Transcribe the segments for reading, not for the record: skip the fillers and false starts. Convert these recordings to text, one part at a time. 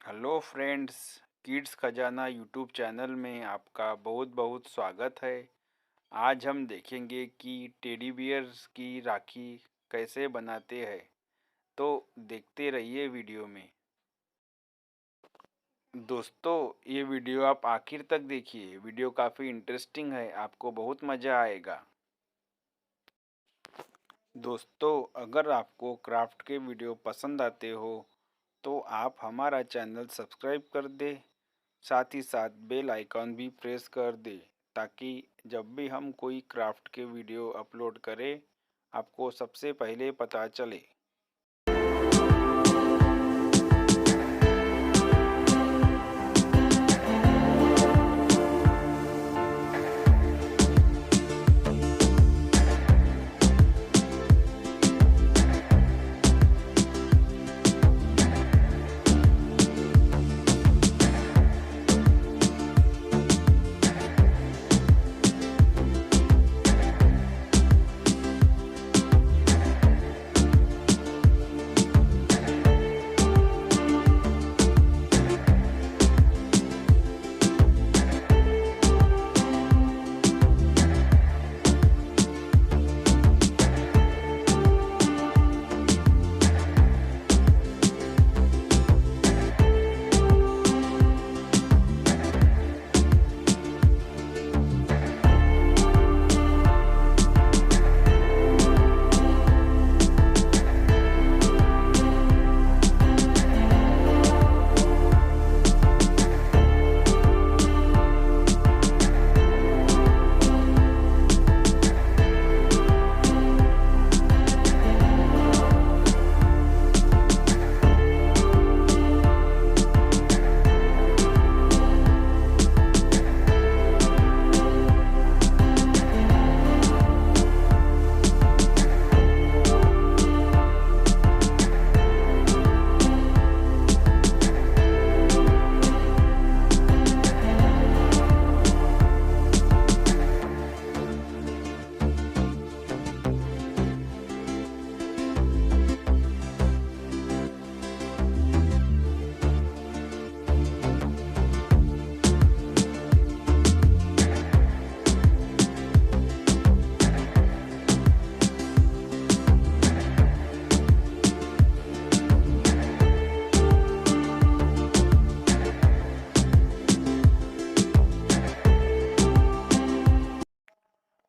Hello friends, kids खजाना YouTube channel में आपका बहुत बहुत स्वागत है। आज हम देखेंगे कि टेडी बियर्स की राखी कैसे बनाते हैं। तो देखते रहिए वीडियो में। दोस्तों, ये वीडियो आप आखिर तक देखिए। वीडियो काफ़ी इंटरेस्टिंग है, आपको बहुत मज़ा आएगा। दोस्तों, अगर आपको क्राफ्ट के वीडियो पसंद आते हो तो आप हमारा चैनल सब्सक्राइब कर दें। साथ ही साथ बेल आइकॉन भी प्रेस कर दे ताकि जब भी हम कोई क्राफ्ट के वीडियो अपलोड करें आपको सबसे पहले पता चले।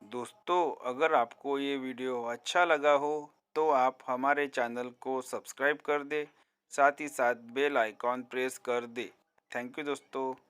दोस्तों, अगर आपको ये वीडियो अच्छा लगा हो तो आप हमारे चैनल को सब्सक्राइब कर दें। साथ ही साथ बेल आइकॉन प्रेस कर दें। थैंक यू दोस्तों।